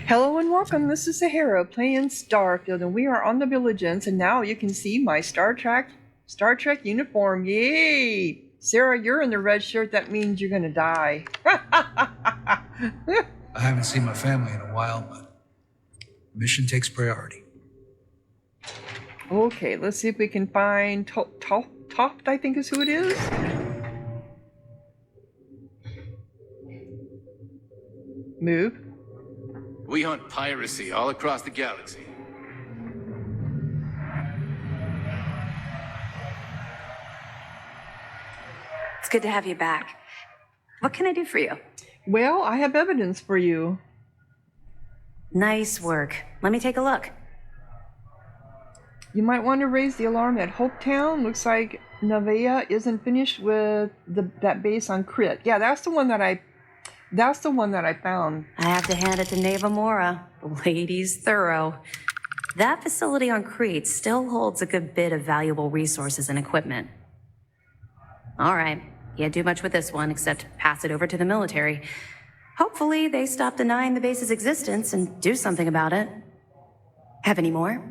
Hello and welcome. This is Sahara playing Starfield, and we are on the Villagens. And now you can see my Star Trek uniform. Yay! Sarah, you're in the red shirt. That means you're gonna die. I haven't seen my family in a while, but mission takes priority. Okay, let's see if we can find Toft. I think is who it is. Move. We hunt piracy all across the galaxy. It's good to have you back. What can I do for you? Well, I have evidence for you. Nice work. Let me take a look. You might want to raise the alarm at Hopetown. Looks like Nevaeh isn't finished with that base on Crit. Yeah, that's the one that I found. I have to hand it to Neva Mora. The lady's thorough. That facility on Crete still holds a good bit of valuable resources and equipment. All right, can't do much with this one except pass it over to the military. Hopefully they stop denying the base's existence and do something about it. Have any more?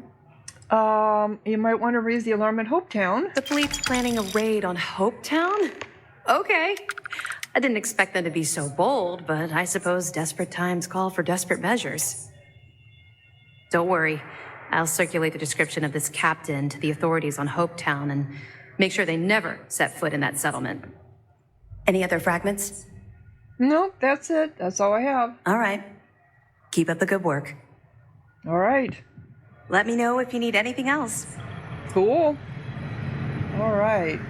You might want to raise the alarm at Hopetown. The fleet's planning a raid on Hopetown? Okay. I didn't expect them to be so bold, but I suppose desperate times call for desperate measures. Don't worry. I'll circulate the description of this captain to the authorities on Hopetown and make sure they never set foot in that settlement. Any other fragments? No, that's it. That's all I have. All right. Keep up the good work. All right. Let me know if you need anything else. Cool. All right.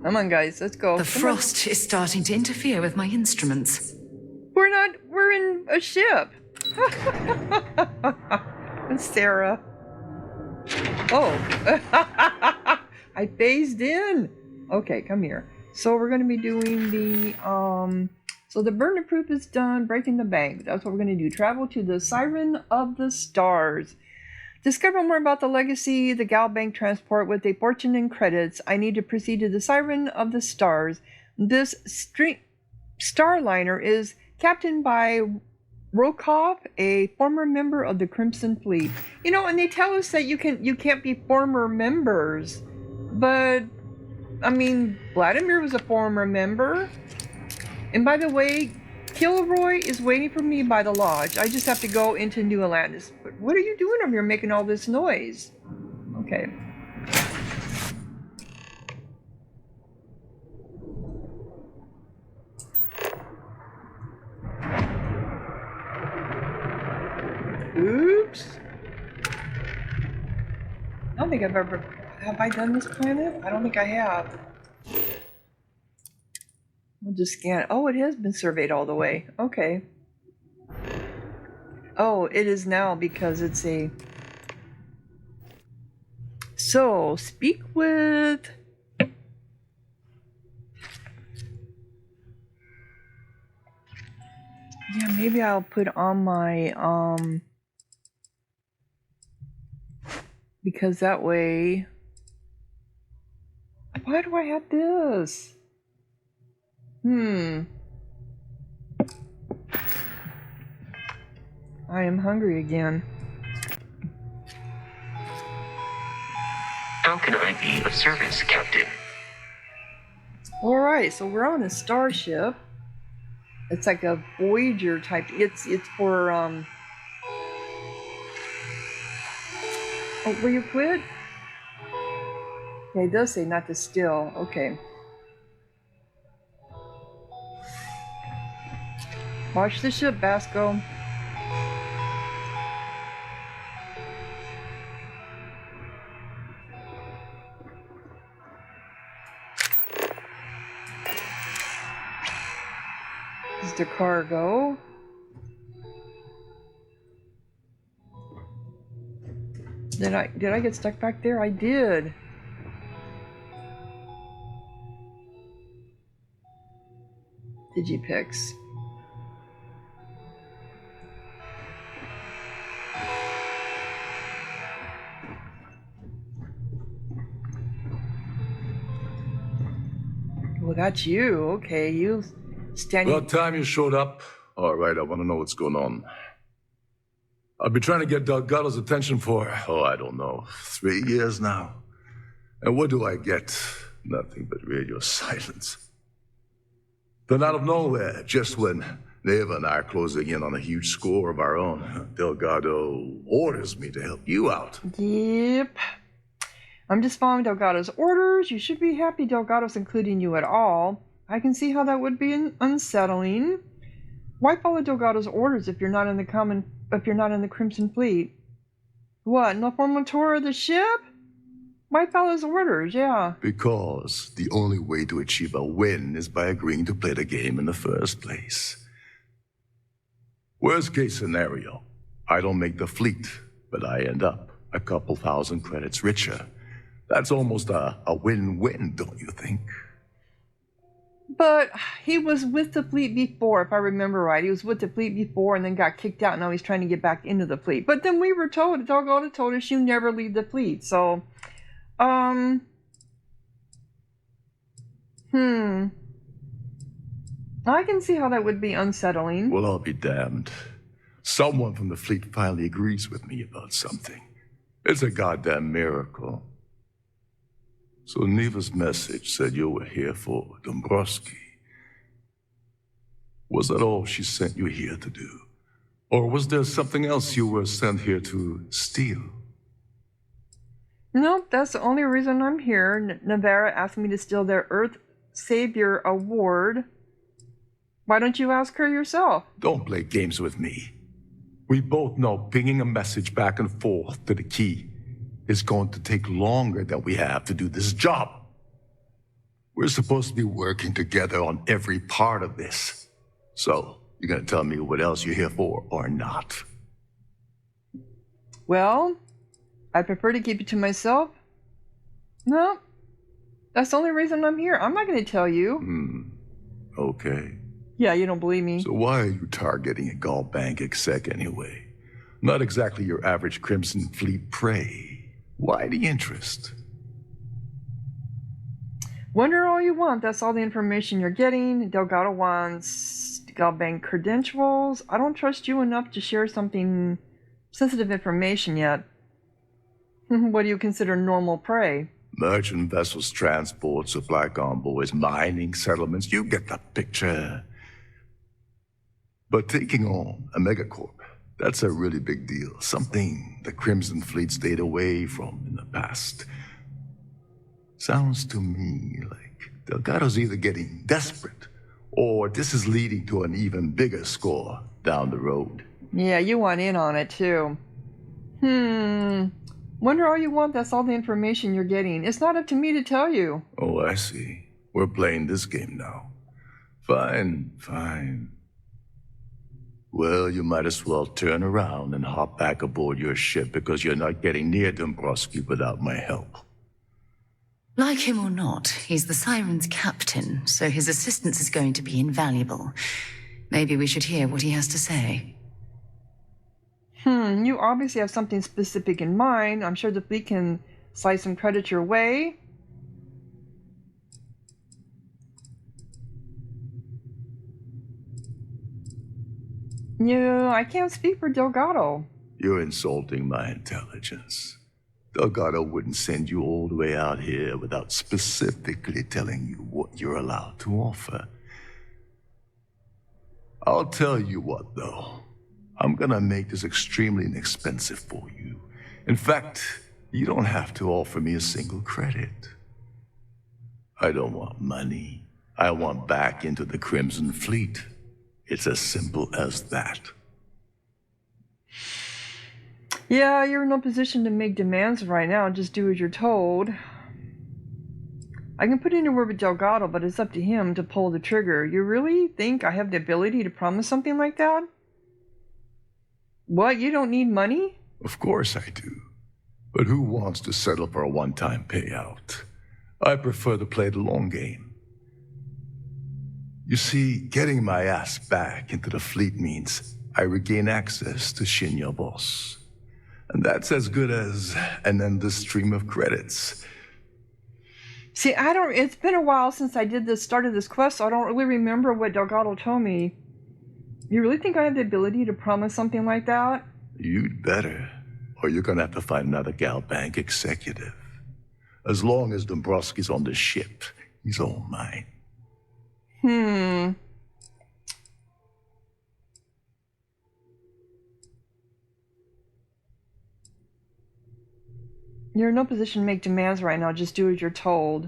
Come on, guys. Let's go. The frost is starting to interfere with my instruments. We're in a ship. Sarah. Oh. I phased in. Okay, come here. So we're going to be doing the, so the burden proof is done, breaking the bank. That's what we're going to do. Travel to the Siren of the Stars. Discover more about the legacy, the Galbank transport with a fortune and credits. I need to proceed to the Siren of the Stars. This starliner is captained by Rokov, a former member of the Crimson Fleet. You know, and they tell us that you can't be former members, but I mean, Vladimir was a former member. And by the way, Kilroy is waiting for me by the lodge. I just have to go into New Atlantis. But what are you doing over here making all this noise? Okay. Oops. I don't think I've ever... Have I done this planet? I don't think I have. We'll just scan it. Oh, it has been surveyed all the way. Okay. Oh, it is now because it's a... So, speak with... Yeah, maybe I'll put on my, because that way... Why do I have this? I am hungry again. How can I be of service, Captain? Alright, so we're on a starship. It's like a Voyager type. It's for, Oh, will you quit? Yeah, it does say not to steal. Okay. Watch the ship, Basco. This is the cargo. Did I get stuck back there? I did. Digipix. Well, that's you. Okay, you standing. About time you showed up. All right, I want to know what's going on. I've been trying to get Delgado's attention for, I don't know, 3 years now. And what do I get? Nothing but radio silence. Then out of nowhere, just when Neva and I are closing in on a huge score of our own, Delgado orders me to help you out. Yep. I'm just following Delgado's orders. You should be happy Delgado's including you at all. I can see how that would be unsettling. Why follow Delgado's orders if you're not in the Crimson Fleet? What, no formal tour of the ship? Why follow his orders, yeah. Because the only way to achieve a win is by agreeing to play the game in the first place. Worst case scenario, I don't make the fleet, but I end up a couple thousand credits richer. That's almost a win-win, don't you think? But he was with the fleet before, if I remember right. He was with the fleet before and then got kicked out. Now he's trying to get back into the fleet. But then we were told, Delgado told us you never leave the fleet. So, I can see how that would be unsettling. Well, I'll be damned. Someone from the fleet finally agrees with me about something. It's a goddamn miracle. So Neva's message said you were here for Dombrowski. Was that all she sent you here to do? Or was there something else you were sent here to steal? Nope, that's the only reason I'm here. Navarra asked me to steal their Earth Savior Award. Why don't you ask her yourself? Don't play games with me. We both know pinging a message back and forth to the key is going to take longer than we have to do this job. We're supposed to be working together on every part of this. So, you're gonna tell me what else you're here for or not? Well, I prefer to keep it to myself. No, that's the only reason I'm here. I'm not going to tell you. Okay. Yeah, you don't believe me. So why are you targeting a Galbank exec anyway? Not exactly your average Crimson Fleet prey. Why the interest? Wonder all you want. That's all the information you're getting. Delgado wants Galbank credentials. I don't trust you enough to share something sensitive information yet. What do you consider normal prey? Merchant vessels, transport, supply convoys, mining settlements. You get the picture. But taking on a megacorp, that's a really big deal. Something the Crimson Fleet stayed away from in the past. Sounds to me like Delgado's either getting desperate, or this is leading to an even bigger score down the road. Yeah, you want in on it too. Wonder all you want, that's all the information you're getting. It's not up to me to tell you. Oh, I see. We're playing this game now. Fine. Well, you might as well turn around and hop back aboard your ship because you're not getting near Dombrowski without my help. Like him or not, he's the Siren's captain, so his assistance is going to be invaluable. Maybe we should hear what he has to say. You obviously have something specific in mind. I'm sure the fleet can slide some credit your way. Yeah, I can't speak for Delgado. You're insulting my intelligence. Delgado wouldn't send you all the way out here without specifically telling you what you're allowed to offer. I'll tell you what, though. I'm gonna make this extremely inexpensive for you. In fact, you don't have to offer me a single credit. I don't want money. I want back into the Crimson Fleet. It's as simple as that. Yeah, you're in no position to make demands right now. Just do as you're told. I can put in a word with Delgado, but it's up to him to pull the trigger. You really think I have the ability to promise something like that? What, you don't need money? Of course I do. But who wants to settle for a one-time payout? I prefer to play the long game. You see, getting my ass back into the fleet means I regain access to Shin, your boss. And that's as good as an endless stream of credits. See, I don't. It's been a while since I started this quest, so I don't really remember what Delgado told me. You really think I have the ability to promise something like that? You'd better, or you're gonna have to find another Galbank executive. As long as Dombrowski's on the ship, he's all mine. You're in no position to make demands right now. Just do as you're told.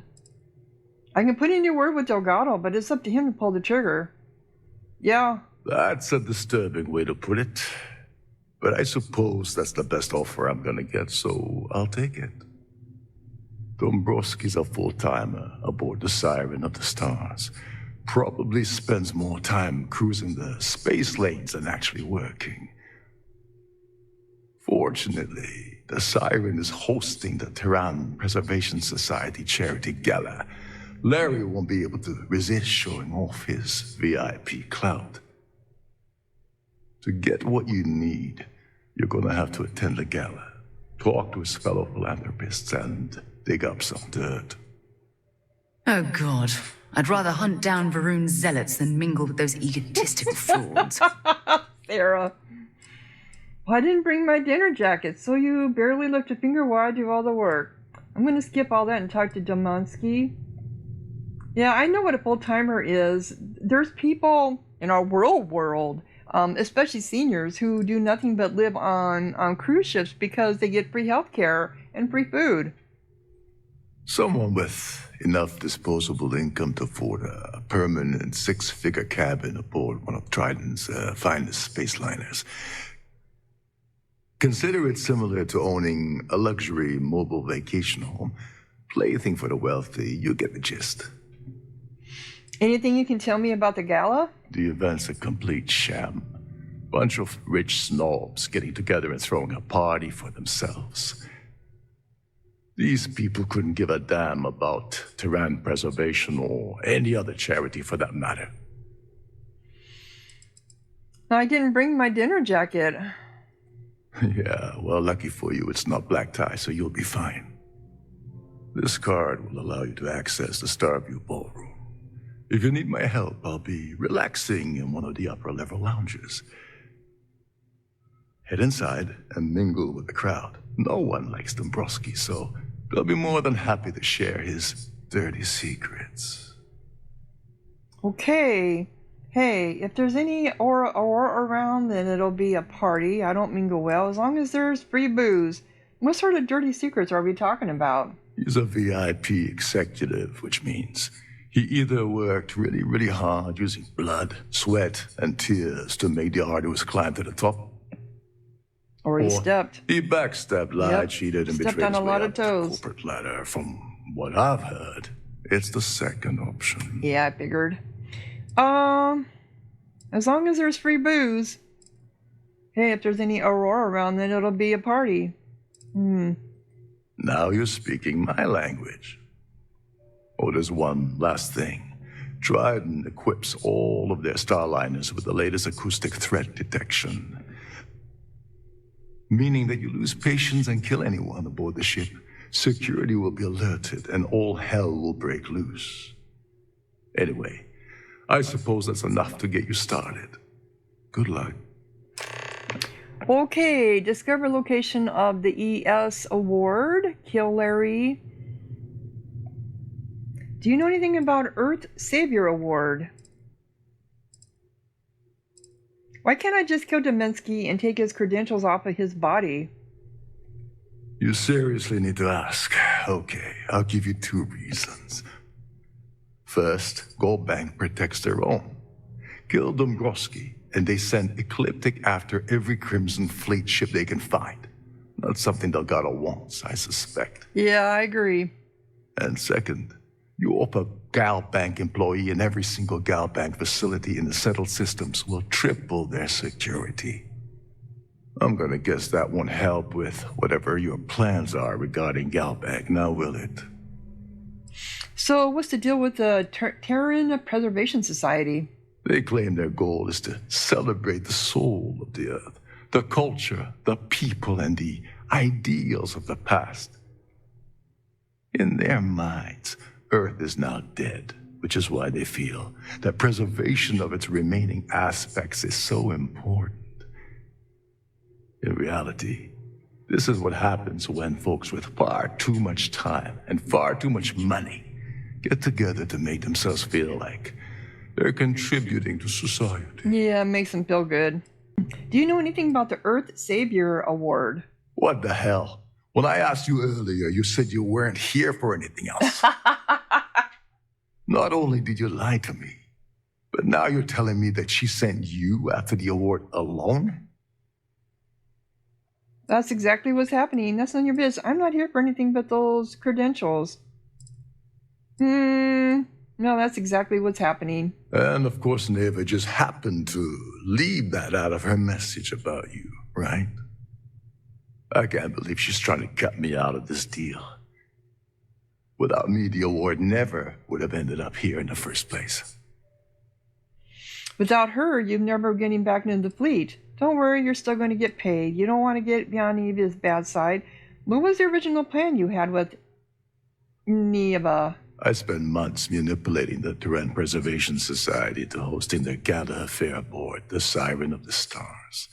I can put in your word with Delgado, but it's up to him to pull the trigger. Yeah. That's a disturbing way to put it. But I suppose that's the best offer I'm gonna get, so I'll take it. Dombrowski's a full-timer aboard the Siren of the Stars. Probably spends more time cruising the space lanes than actually working. Fortunately, the Siren is hosting the Terran Preservation Society charity gala. Larry won't be able to resist showing off his VIP clout. To get what you need, you're gonna have to attend the gala, talk to his fellow philanthropists, and dig up some dirt. Oh, God. I'd rather hunt down Varun's zealots than mingle with those egotistical frauds. Sarah. Well, I didn't bring my dinner jacket, so you barely lift a finger while I do all the work. I'm going to skip all that and talk to Domonsky. Yeah, I know what a full-timer is. There's people in our world, especially seniors, who do nothing but live on cruise ships because they get free health care and free food. Someone with enough disposable income to afford a permanent six-figure cabin aboard one of Trident's finest space liners. Consider it similar to owning a luxury mobile vacation home. Plaything for the wealthy, you get the gist. Anything you can tell me about the gala? The event's a complete sham. Bunch of rich snobs getting together and throwing a party for themselves. These people couldn't give a damn about Terran preservation or any other charity for that matter. I didn't bring my dinner jacket. Yeah, well, lucky for you, it's not black tie, so you'll be fine. This card will allow you to access the Starfield ballroom. If you need my help, I'll be relaxing in one of the upper-level lounges. Head inside and mingle with the crowd. No one likes Dombrowski, so they'll be more than happy to share his dirty secrets. Okay. Hey, if there's any aura around, then it'll be a party. I don't mingle well, as long as there's free booze. What sort of dirty secrets are we talking about? He's a VIP executive, which means he either worked really, really hard using blood, sweat, and tears to make the arduous climb to the top. Or he stepped. He backstabbed, lied, Yep. cheated, and Stepped betrayed on his a way lot of up the toes. corporate ladder. From what I've heard, it's the second option. Yeah, I figured. As long as there's free booze. Hey, if there's any aurora around, then it'll be a party. Now you're speaking my language. Oh, there's one last thing. Trident equips all of their starliners with the latest acoustic threat detection. Meaning that you lose patience and kill anyone aboard the ship, security will be alerted and all hell will break loose. Anyway, I suppose that's enough to get you started. Good luck. Okay, discover location of the ES award. Kill Larry. Do you know anything about Earth Savior Award? Why can't I just kill Domensky and take his credentials off of his body? You seriously need to ask. Okay, I'll give you 2 reasons. First, Galbank protects their own. Kill Dombrowski, and they send Ecliptic after every Crimson Fleet ship they can find. Not something Delgado wants, I suspect. Yeah, I agree. And second, you offer Galbank employee in every single Galbank facility in the settled systems will triple their security. I'm gonna guess that won't help with whatever your plans are regarding Galbank, now will it? So, what's the deal with the Terran Preservation Society? They claim their goal is to celebrate the soul of the Earth, the culture, the people, and the ideals of the past. In their minds, Earth is now dead, which is why they feel that preservation of its remaining aspects is so important. In reality, this is what happens when folks with far too much time and far too much money get together to make themselves feel like they're contributing to society. Yeah, it makes them feel good. Do you know anything about the Earth Savior Award? What the hell? When I asked you earlier, you said you weren't here for anything else. Not only did you lie to me, but now you're telling me that she sent you after the award alone? That's exactly what's happening. That's none of your business. I'm not here for anything but those credentials. No, that's exactly what's happening. And of course, Neva just happened to leave that out of her message about you, right? I can't believe she's trying to cut me out of this deal. Without me, the award never would have ended up here in the first place. Without her, you'd never getting back into the fleet. Don't worry, you're still going to get paid. You don't want to get beyond Neva's bad side. What was the original plan you had with Neva? I spent months manipulating the Terran Preservation Society to hosting their gala affair aboard the Siren of the Stars.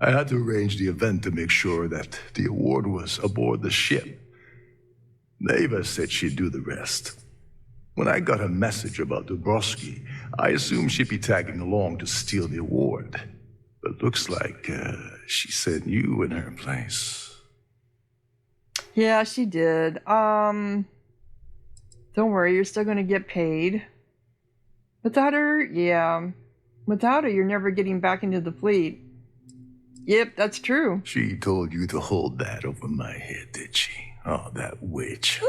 I had to arrange the event to make sure that the award was aboard the ship. Neva said she'd do the rest. When I got her message about Dubrovsky, I assumed she'd be tagging along to steal the award. But looks like she sent you in her place. Yeah, she did. Don't worry, you're still going to get paid. Without her, yeah. Without her, you're never getting back into the fleet. Yep, that's true. She told you to hold that over my head, did she? Oh, that witch.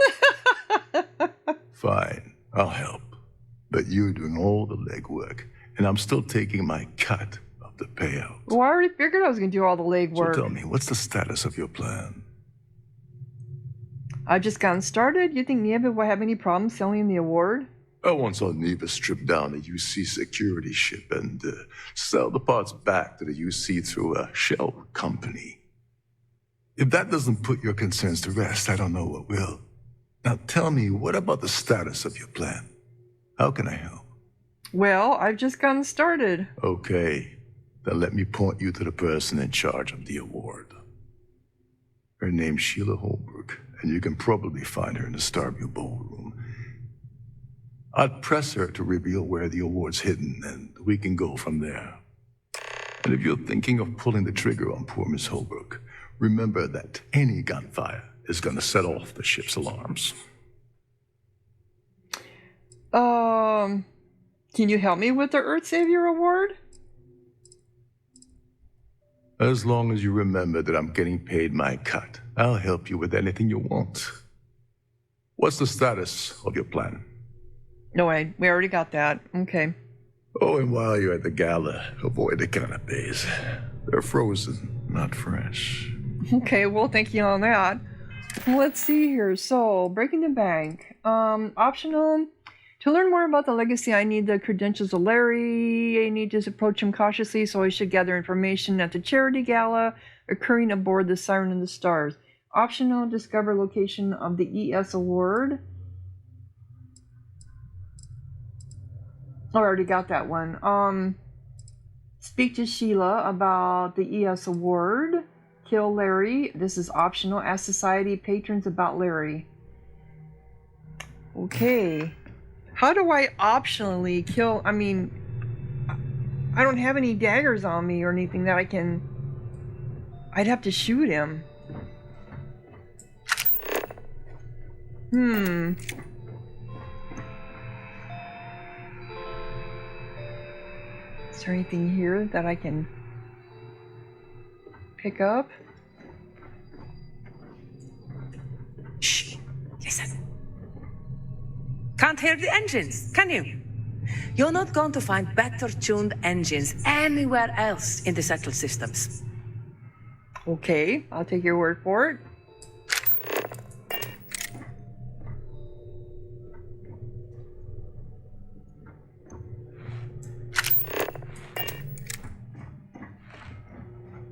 Fine, I'll help. But you're doing all the legwork, and I'm still taking my cut of the payout. Well, I already figured I was going to do all the legwork. So tell me, what's the status of your plan? I've just gotten started. You think Neva will have any problem selling the award? I once saw Neva strip down a UC security ship and sell the parts back to the UC through a shell company. If that doesn't put your concerns to rest, I don't know what will. Now tell me, what about the status of your plan? How can I help? Well, I've just gotten started. Okay, then let me point you to the person in charge of the award. Her name's Sheila Holbrook, and you can probably find her in the Starfield ballroom. I'd press her to reveal where the award's hidden, and we can go from there. And if you're thinking of pulling the trigger on poor Miss Holbrook, remember that any gunfire is going to set off the ship's alarms. Can you help me with the Earth Savior Award? As long as you remember that I'm getting paid my cut, I'll help you with anything you want. What's the status of your plan? No, we already got that. Okay. Oh, and while you're at the gala, avoid the canapes. They're frozen, not fresh. Okay, well, thank you on that. Let's see here. So, breaking the bank. Optional. To learn more about the legacy, I need the credentials of Larry. I need to approach him cautiously, so I should gather information at the charity gala occurring aboard the Siren and the Stars. Optional. Discover location of the ES award. Oh, I already got that one. Speak to Sheila about the ES award. Kill Larry. This is optional. Ask society patrons about Larry. Okay. How do I optionally kill? I mean, I don't have any daggers on me or anything that I can... I'd have to shoot him. Is there anything here that I can pick up? Shh. Listen. Can't hear the engines, can you? You're not going to find better tuned engines anywhere else in the settled systems. Okay, I'll take your word for it.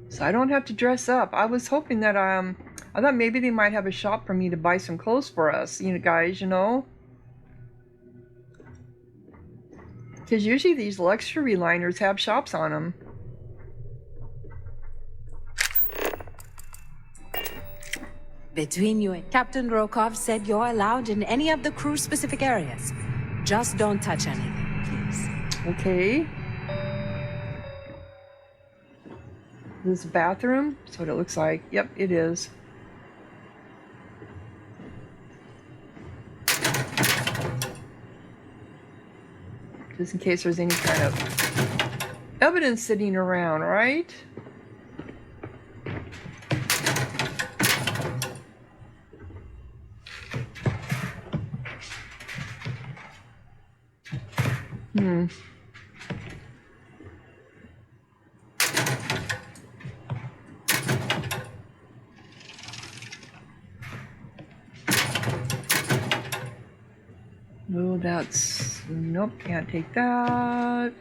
So I don't have to dress up. I was hoping that I I thought maybe they might have a shop for me to buy some clothes for us, you know, guys, you know? Because usually these luxury liners have shops on them. Between you and Captain Rokov said you're allowed in any of the crew-specific areas. Just don't touch anything, please. Okay. This bathroom? That's what it looks like. Yep, it is. Just in case there's any kind of evidence sitting around, right? No, that's... Nope, can't take that.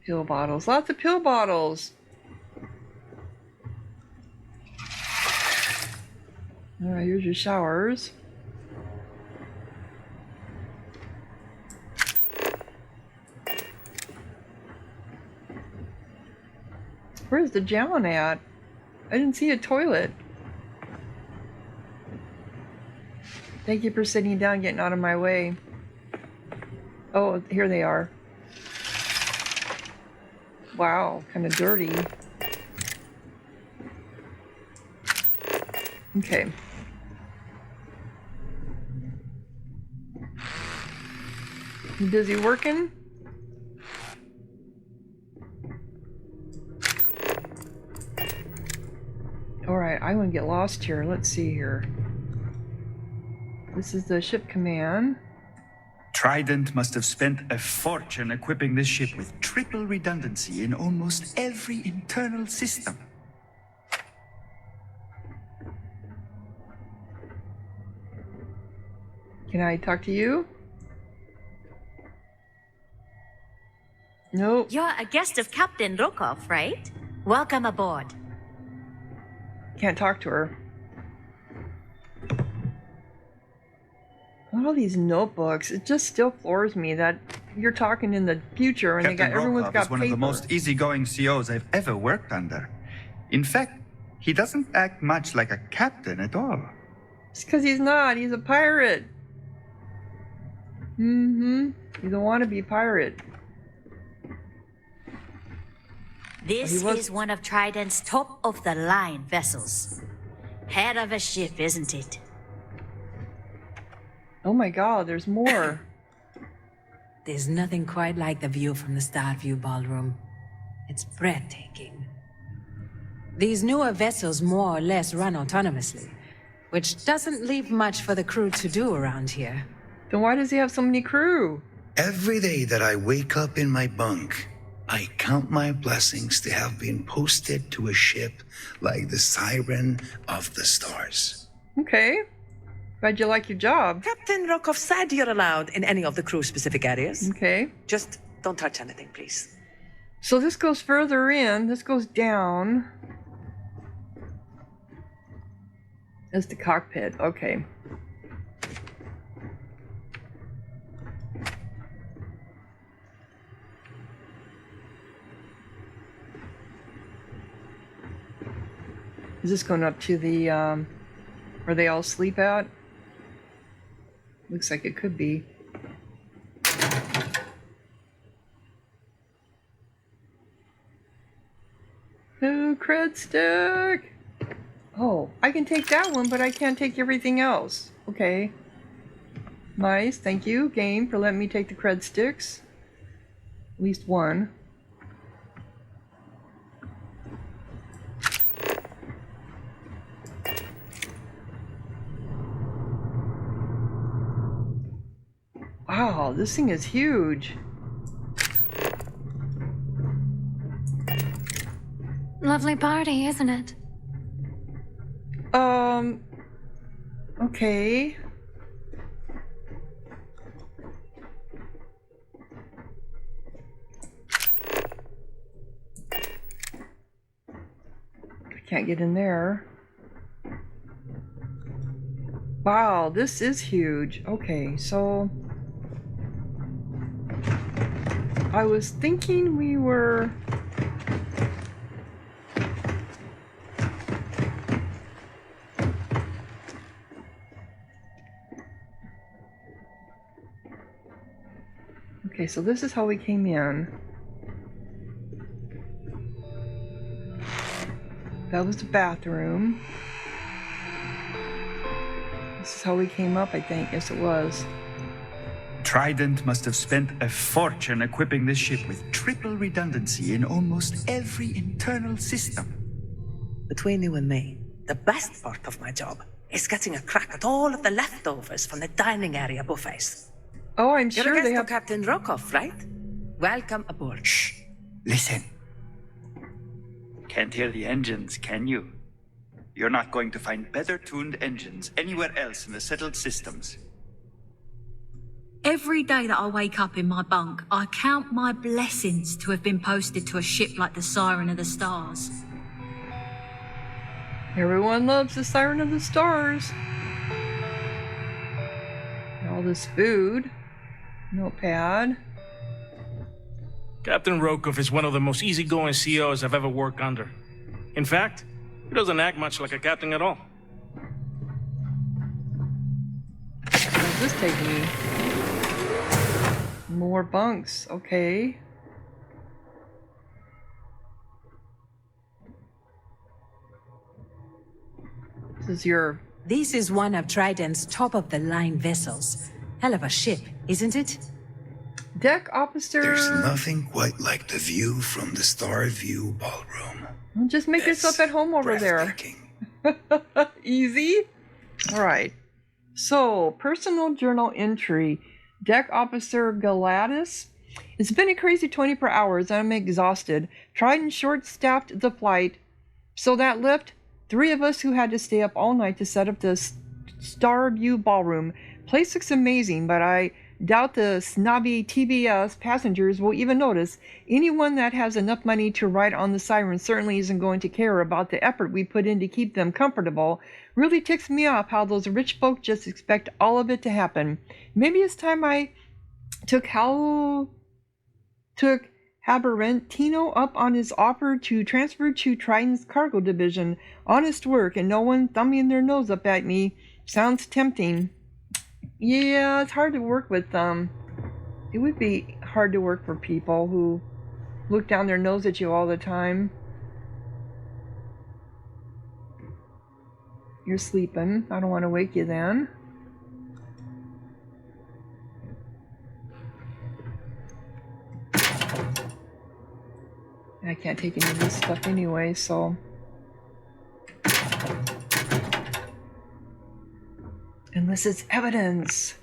Pill bottles. Lots of pill bottles. Alright, here's your showers. Where's the John at? I didn't see a toilet. Thank you for sitting down, getting out of my way. Oh, here they are. Wow, kind of dirty. Okay. You busy working? Alright, I want to get lost here. Let's see here. This is the ship command. Trident must have spent a fortune equipping this ship with triple redundancy in almost every internal system. Can I talk to you? Nope. You're a guest of Captain Rokov, right? Welcome aboard. Can't talk to her. All these notebooks, it just still floors me that you're talking in the future and Captain everyone's Rokov got is one paper. of the most easygoing COs I've ever worked under. In fact, he doesn't act much like a captain at all. It's because he's not. He's a pirate. Mm-hmm. He's a wannabe pirate. This is one of Trident's top-of-the-line vessels. Head of a ship, isn't it? Oh my god, there's more. There's nothing quite like the view from the Starfield ballroom. It's breathtaking. These newer vessels more or less run autonomously, which doesn't leave much for the crew to do around here. Then why does he have so many crew? Every day that I wake up in my bunk, I count my blessings to have been posted to a ship like the Siren of the Stars. Okay. Glad you like your job. Captain Rokov said you're allowed in any of the crew-specific areas. Okay. Just don't touch anything, please. So this goes further in. This goes down. That's the cockpit. Okay. Is this going up to the, where they all sleep at? Looks like it could be. No cred stick! Oh, I can take that one, but I can't take everything else. Okay. Nice, thank you, game, for letting me take the cred sticks. At least one. Wow, this thing is huge. Lovely party, isn't it? Okay. Can't get in there. Wow, this is huge. Okay, so I was thinking we were... Okay, so this is how we came in. That was the bathroom. This is how we came up, I think. Yes, it was. Trident must have spent a fortune equipping this ship with triple redundancy in almost every internal system. Between you and me, the best part of my job is getting a crack at all of the leftovers from the dining area buffets. Oh, I'm You're sure a guest they have... of Captain Rokov, right? Welcome aboard. Shh! Listen. Can't hear the engines, can you? You're not going to find better-tuned engines anywhere else in the settled systems. Every day that I wake up in my bunk, I count my blessings to have been posted to a ship like the Siren of the Stars. Everyone loves the Siren of the Stars. All this food. Notepad. Captain Rokov is one of the most easygoing CEOs I've ever worked under. In fact, he doesn't act much like a captain at all. Where does this take me? More bunks, okay. This is one of Trident's top-of-the-line vessels. Hell of a ship, isn't it? Deck officer. There's nothing quite like the view from the Starview ballroom. Well, just make yourself at home over there. Easy. All right. So, personal journal entry. Deck officer Galatis. It's been a crazy 24 hours and I'm exhausted. Trident short-staffed the flight. So that left 3 of us who had to stay up all night to set up the Starview ballroom. Place looks amazing, but I doubt the snobby TBS passengers will even notice. Anyone that has enough money to ride on the Siren certainly isn't going to care about the effort we put in to keep them comfortable. Really ticks me off how those rich folk just expect all of it to happen. Maybe it's time I took Haberentino up on his offer to transfer to Trident's cargo division. Honest work and no one thumbing their nose up at me. Sounds tempting. Yeah, it's hard to work with them. It would be hard to work for people who look down their nose at you all the time. You're sleeping. I don't want to wake you then. I can't take any of this stuff anyway, so... Unless it's evidence.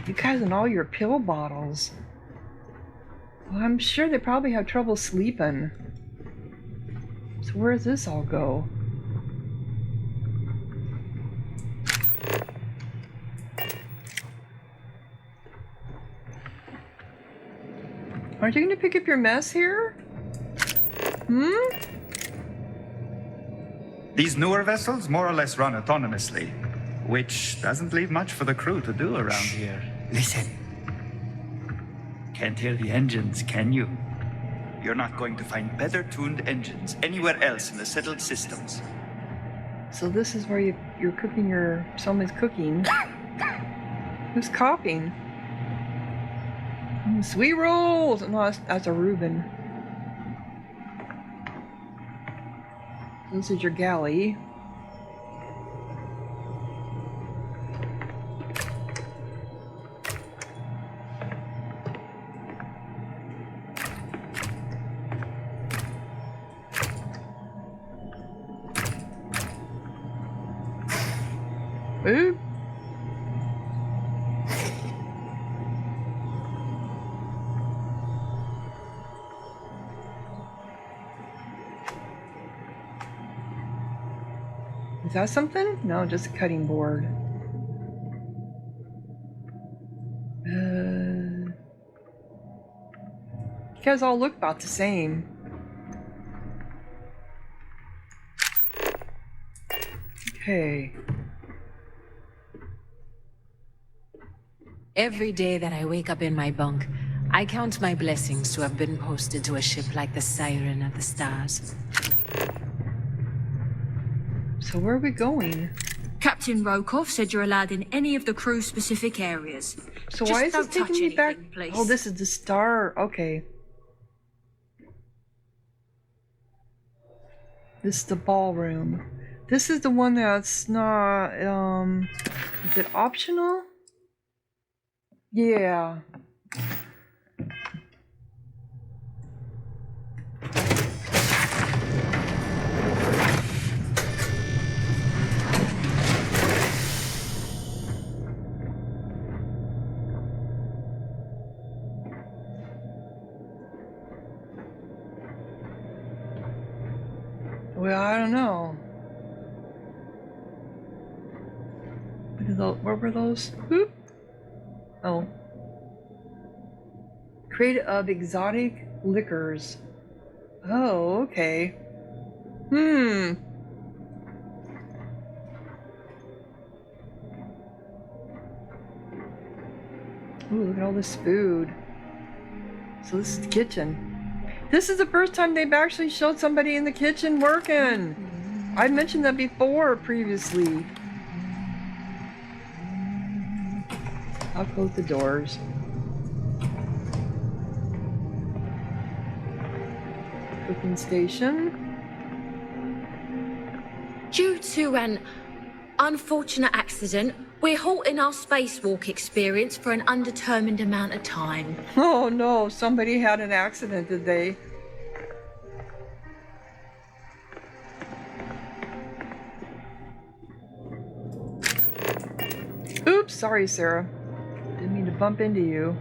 You guys and all your pill bottles. Well, I'm sure they probably have trouble sleeping. So where does this all go? Aren't you going to pick up your mess here? These newer vessels more or less run autonomously, which doesn't leave much for the crew to do around here. Listen. Can't hear the engines, can you? You're not going to find better-tuned engines anywhere else in the settled systems. So this is where you're cooking someone's cooking. Who's coughing? Sweet rolls! No, that's a Reuben. This is your galley. Ooh. Is that something? No, just a cutting board. You guys all look about the same. Okay. Every day that I wake up in my bunk, I count my blessings to have been posted to a ship like the Siren of the Stars. So where are we going? Captain Rokov said you're allowed in any of the crew-specific areas. So Just why is this don't touch taking me back? anything, please. Oh, this is the star. Okay. This is the ballroom. This is the one that's not, is it optional? Yeah. Well, I don't know. What were those? Whoop. Oh. Crate of exotic liquors. Oh, okay. Ooh, look at all this food. So this is the kitchen. This is the first time they've actually showed somebody in the kitchen working. I mentioned that before previously. I'll close the doors. Cooking station. Due to an unfortunate accident, we're halting our spacewalk experience for an undetermined amount of time. Oh no, somebody had an accident, did they? Oops, sorry, Sarah. Didn't mean to bump into you.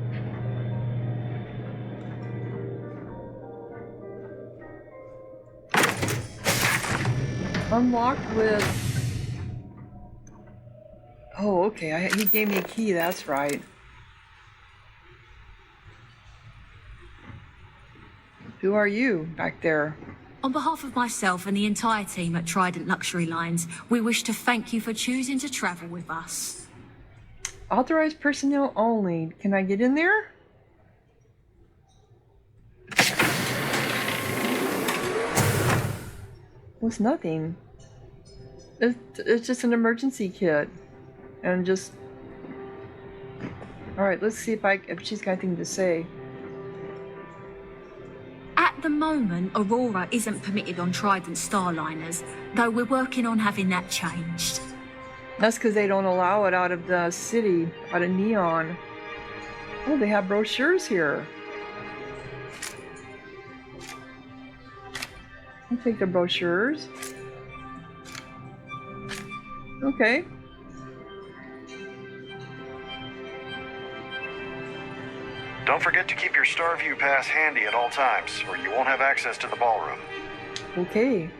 Unlocked with... Oh, okay, he gave me a key, that's right. Who are you back there? On behalf of myself and the entire team at Trident Luxury Lines, we wish to thank you for choosing to travel with us. Authorized personnel only. Can I get in there? Was nothing. It's just an emergency kit, and just. All right, let's see if she's got anything to say. At the moment, Aurora isn't permitted on Trident starliners, though we're working on having that changed. That's because they don't allow it out of the city, out of Neon. Oh, they have brochures here. I'll take the brochures. Okay. Don't forget to keep your Starview pass handy at all times, or you won't have access to the ballroom. Okay.